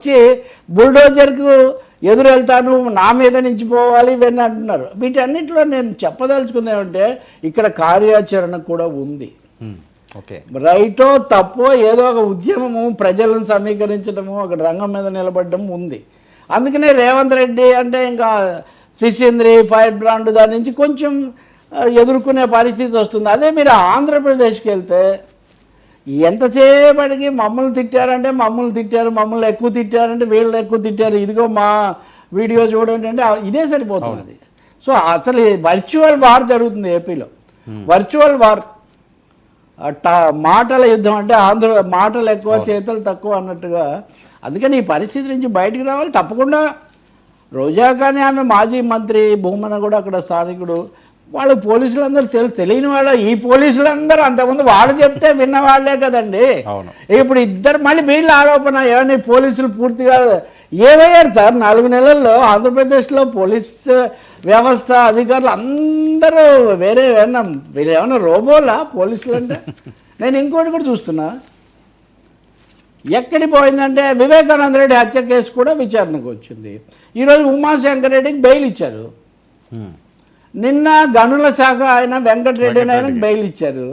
వచ్చి బుల్డోజర్కు ఎదురు వెళ్తాను, నా మీద నుంచి పోవాలి ఇవన్నీ అంటున్నారు. వీటన్నిటిలో నేను చెప్పదలుచుకుంది ఏమంటే ఇక్కడ కార్యాచరణ కూడా ఉంది. రైటో తప్పో ఏదో ఒక ఉద్యమము, ప్రజలను సమీకరించడము, అక్కడ రంగం మీద నిలబడడం ఉంది. అందుకనే రేవంత్ రెడ్డి అంటే ఇంకా సిసింద్రి ఫైర్ బ్రాండ్ దాని నుంచి కొంచెం ఎదుర్కొనే పరిస్థితి వస్తుంది. అదే మీరు ఆంధ్రప్రదేశ్కి వెళ్తే ఎంతసేపటికి మమ్మల్ని తిట్టారంటే మమ్మల్ని తిట్టారు, మమ్మల్ని ఎక్కువ తిట్టారంటే వీళ్ళు ఎక్కువ తిట్టారు, ఇదిగో మా వీడియో చూడండి అంటే ఇదే సరిపోతుంది. సో అసలు వర్చువల్ వార్ జరుగుతుంది ఏపీలో. వర్చువల్ వార్, మాటల యుద్ధం అంటే మాటలు ఎక్కువ చేతలు తక్కువ అన్నట్టుగా. అందుకని ఈ పరిస్థితి నుంచి బయటికి రావాలి తప్పకుండా. రోజా కానీ ఆమె మాజీ మంత్రి, భూమన కూడా అక్కడ స్థానికుడు, వాళ్ళు పోలీసులందరూ తెలియని వాళ్ళ. ఈ పోలీసులందరూ అంతకుముందు వాళ్ళు చెప్తే విన్నవాళ్లే కదండి. ఇప్పుడు ఇద్దరు మళ్ళీ వీళ్ళ ఆరోపణ ఏమని పోలీసులు పూర్తిగా ఏమయ్యారు సార్ 4 నెలల్లో ఆంధ్రప్రదేశ్లో పోలీస్ వ్యవస్థ అధికారులు అందరూ వేరే వీళ్ళు ఏమన్నా రోబోలా పోలీసులు అంటే. నేను ఇంకోటి కూడా చూస్తున్నా, ఎక్కడి పోయిందంటే వివేకానంద రెడ్డి హత్య కేసు కూడా విచారణకు వచ్చింది. ఈరోజు ఉమాశంకర్ రెడ్డికి బెయిల్ ఇచ్చారు. నిన్న గనుల శాఖ ఆయన వెంకటరెడ్డి ఆయనకు బెయిల్ ఇచ్చారు.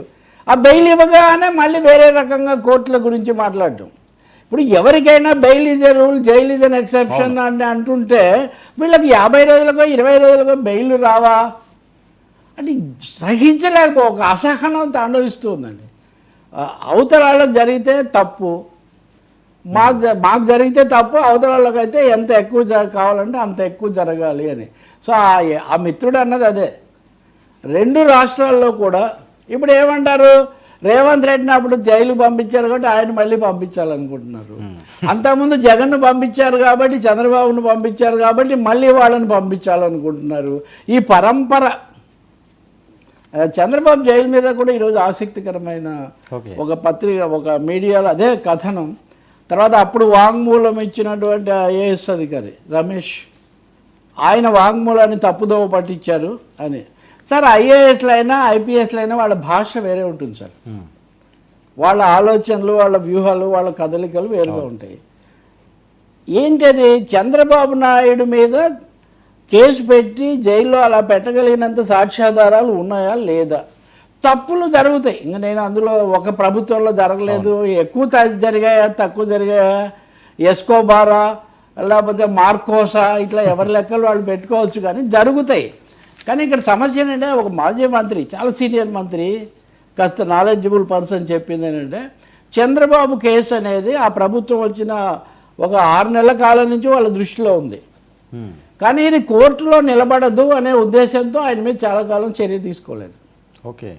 ఆ బెయిల్ ఇవ్వగానే మళ్ళీ వేరే రకంగా కోర్టుల గురించి మాట్లాడటం. ఇప్పుడు ఎవరికైనా bail is a rule, jail is an exception అని అంటుంటే వీళ్ళకి 50 రోజులకో 20 రోజులకో బెయిల్ రావా అంటే సహించలేకపో, ఒక అసహనం తాండవిస్తుందండి. అవతల వాళ్ళకి జరిగితే తప్పు, మాకు జరిగితే తప్పు, అవతల వాళ్ళకైతే ఎంత ఎక్కువ కావాలంటే అంత ఎక్కువ జరగాలి అని. సో ఆ మిత్రుడు అన్నది అదే. 2 రాష్ట్రాల్లో కూడా ఇప్పుడు ఏమంటారు, రేవంత్ రెడ్డిని అప్పుడు జైలు పంపించారు కాబట్టి ఆయన మళ్ళీ పంపించాలనుకుంటున్నారు. అంతకుముందు జగన్ను పంపించారు కాబట్టి, చంద్రబాబును పంపించారు కాబట్టి మళ్ళీ వాళ్ళని పంపించాలనుకుంటున్నారు. ఈ పరంపర చంద్రబాబు జైలు మీద కూడా ఈరోజు ఆసక్తికరమైన ఒక పత్రిక, ఒక మీడియాలో అదే కథనం. తర్వాత అప్పుడు వాంగ్మూలం ఇచ్చినటువంటి ఐఏఎస్ అధికారి రమేష్, ఆయన వాంగ్మూలాన్ని తప్పుదోవ పట్టించారు అని. సార్ ఐఏఎస్లు అయినా ఐపీఎస్లు అయినా వాళ్ళ భాష వేరే ఉంటుంది సార్. వాళ్ళ ఆలోచనలు, వాళ్ళ వ్యూహాలు, వాళ్ళ కదలికలు వేరుగా ఉంటాయి. ఏంటది, చంద్రబాబు నాయుడు మీద కేసు పెట్టి జైల్లో అలా పెట్టగలిగినంత సాక్ష్యాధారాలు ఉన్నాయా లేదా? తప్పులు జరుగుతాయి. ఇంకా నేను అందులో ఒక ప్రభుత్వంలో జరగలేదు, ఎక్కువ జరిగాయా తక్కువ జరిగాయా, ఎస్కోబారా లేకపోతే మార్కోసా, ఇట్లా ఎవరి లెక్కలు వాళ్ళు పెట్టుకోవచ్చు, కానీ జరుగుతాయి. కానీ ఇక్కడ సమస్య ఏంటంటే ఒక మాజీ మంత్రి, చాలా సీనియర్ మంత్రి, కాస్త నాలెడ్జబుల్ పర్సన్ చెప్పింది ఏంటంటే చంద్రబాబు కేసు అనేది ఆ ప్రభుత్వం వచ్చిన ఒక 6 నెలల కాలం నుంచి వాళ్ళ దృష్టిలో ఉంది. కానీ ఇది కోర్టులో నిలబడదు అనే ఉద్దేశంతో ఆయన మీద చాలా కాలం చర్య తీసుకోలేదు. ఓకే,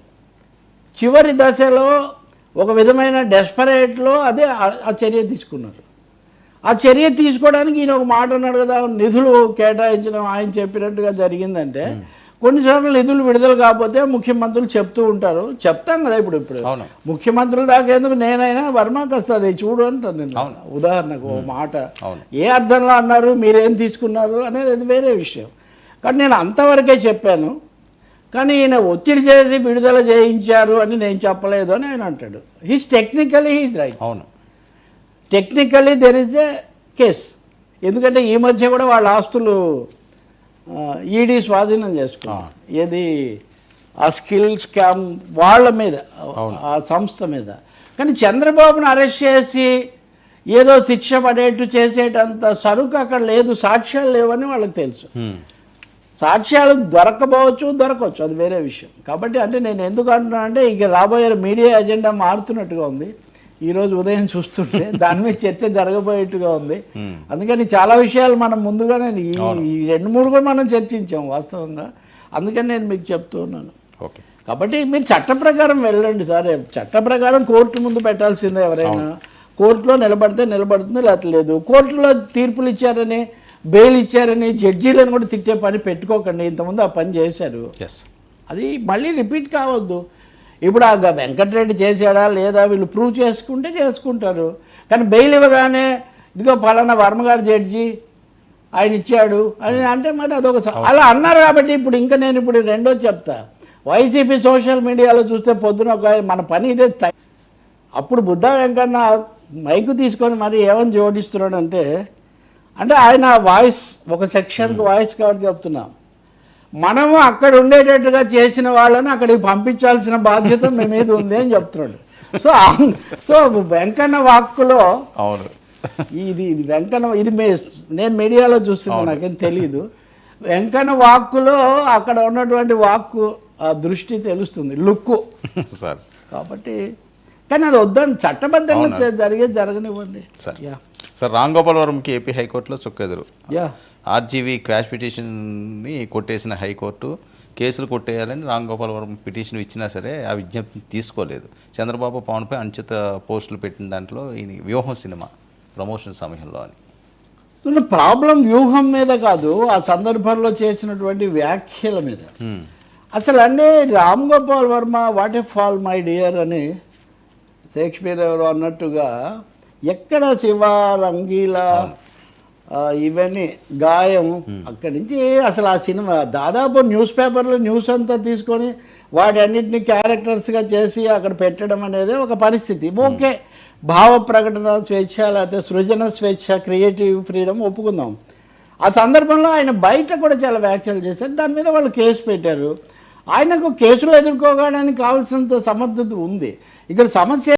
చివరి దశలో ఒక విధమైన డెస్పరేట్లో అదే ఆ చర్య తీసుకున్నారు. ఆ చర్య తీసుకోవడానికి ఈయన ఒక మాట అన్నాడు కదా, నిధులు కేటాయించడం ఆయన చెప్పినట్టుగా జరిగిందంటే కొన్నిసార్లు నిధులు విడుదల కాకపోతే ముఖ్యమంత్రులు చెప్తూ ఉంటారు. చెప్తాం కదా ఇప్పుడు ముఖ్యమంత్రుల దాకా ఎందుకు, నేనైనా వర్మకి వస్తుంది చూడు అంటాను నేను. ఉదాహరణకు ఓ మాట ఏ అర్థంలో అన్నారు, మీరేం తీసుకున్నారు అనేది అది వేరే విషయం. కానీ నేను అంతవరకే చెప్పాను. కానీ ఈయన ఒత్తిడి చేసి విడుదల చేయించారు అని నేను చెప్పలేదు అని ఆయన అంటాడు. He's technically he's right. అవును, technically there is a case. ఎందుకంటే ఈ మధ్య కూడా వాళ్ళ ఆస్తులు ఈడీ స్వాధీనం చేసుకున్నారు. ఏది ఆ స్కిల్ స్కామ్ వాళ్ళ మీద, ఆ సంస్థ మీద. కానీ చంద్రబాబును అరెస్ట్ చేసి ఏదో శిక్ష పడేట్టు చేసేటంత సరుకు అక్కడ లేదు, సాక్ష్యాలు లేవని వాళ్ళకి తెలుసు. సాక్ష్యాలు దొరకవచ్చు, అది వేరే విషయం. కాబట్టి అంటే నేను ఎందుకు అంటున్నా అంటే ఇక రాబోయే మీడియా ఎజెండా మారుతున్నట్టుగా ఉంది. ఈరోజు ఉదయం చూస్తుంటే దాని మీద చర్చ జరగబోయేట్టుగా ఉంది. అందుకని చాలా విషయాలు మనం ముందుగానే ఈ 2-3 కూడా మనం చర్చించాం వాస్తవంగా. అందుకని నేను మీకు చెప్తూ ఉన్నాను. కాబట్టి మీరు చట్ట ప్రకారం వెళ్ళండి సార్. చట్ట ప్రకారం కోర్టు ముందు పెట్టాల్సిందే. ఎవరైనా కోర్టులో నిలబడితే నిలబడుతుంది, లేకపోతే కోర్టులో తీర్పులు ఇచ్చారని, బెయిల్ ఇచ్చారని జడ్జీలను కూడా తిట్టే పని పెట్టుకోకండి. ఇంతకుముందు ఆ పని చేశారు, అది మళ్ళీ రిపీట్ కావద్దు. ఇప్పుడు ఆ వెంకటరెడ్డి చేశాడా లేదా వీళ్ళు ప్రూవ్ చేసుకుంటే చేసుకుంటారు. కానీ బెయిల్ ఇవ్వగానే ఇదిగో పలానా వర్మగారు జడ్జి ఆయన ఇచ్చాడు అని అంటే మరి అదొక అలా అన్నారు. కాబట్టి ఇప్పుడు ఇంకా నేను ఇప్పుడు రెండోది చెప్తా. వైసీపీ సోషల్ మీడియాలో చూస్తే పొద్దున ఒక మన పని ఇదే. అప్పుడు బుద్ధ వెంకన్న మైకు తీసుకొని మరి ఏమని జోడిస్తున్నాడంటే, అంటే ఆయన వాయిస్ ఒక సెక్షన్కి వాయిస్ కాబట్టి చెప్తున్నాం, మనము అక్కడ ఉండేటట్టుగా చేసిన వాళ్ళని అక్కడికి పంపించాల్సిన బాధ్యత మీ మీద ఉంది అని చెప్తున్నాడు. సో వెంకన్న వాక్కులో అవును ఇది వెంకన్న ఇది నేను మీడియాలో చూస్తున్నా, నాకేం తెలీదు. వెంకన్న వాక్కులో అక్కడ ఉన్నటువంటి వాక్కు ఆ దృష్టి తెలుస్తుంది, లుక్కు సార్. కాబట్టి కానీ అది వద్దండి, చట్టబద్ధంగా జరగనివ్వండి. సార్ రామ్ గోపాల్ వర్మకి ఏపీ హైకోర్టులో చుక్కెదురు. యా ఆర్జీవీ క్వాష్ పిటిషన్ని కొట్టేసిన హైకోర్టు కేసులు కొట్టేయాలని రామ్ గోపాల్ వర్మ పిటిషన్ ఇచ్చినా సరే ఆ విజ్ఞప్తిని తీసుకోలేదు. చంద్రబాబు పవన్పై అనుచిత పోస్టులు పెట్టిన దాంట్లో ఈ వ్యూహం సినిమా ప్రమోషన్ సమయంలో అని. ప్రాబ్లం వ్యూహం మీద కాదు, ఆ సందర్భంలో చేసినటువంటి వ్యాఖ్యల మీద. అసలు అంటే Ram Gopal Varma what a fall my dear అని షేక్స్పియర్ ఎవరు అన్నట్టుగా ఎక్కడ శివ రంగీల ఇవన్నీ గాయం అక్కడి నుంచి అసలు ఆ సినిమా దాదాపు న్యూస్ పేపర్లో న్యూస్ అంతా తీసుకొని వాటి అన్నింటినీ క్యారెక్టర్స్గా చేసి అక్కడ పెట్టడం అనేది ఒక పరిస్థితి. ఓకే, భావ ప్రకటన స్వేచ్ఛ లేకపోతే సృజన స్వేచ్ఛ, క్రియేటివ్ ఫ్రీడమ్ ఒప్పుకుందాం. ఆ సందర్భంలో ఆయన బయట కూడా చాలా వ్యాఖ్యలు చేశారు, దాని మీద వాళ్ళు కేసు పెట్టారు. ఆయనకు కేసులు ఎదుర్కోవడానికి కావాల్సినంత సమర్థత ఉంది. ఇక్కడ సమస్య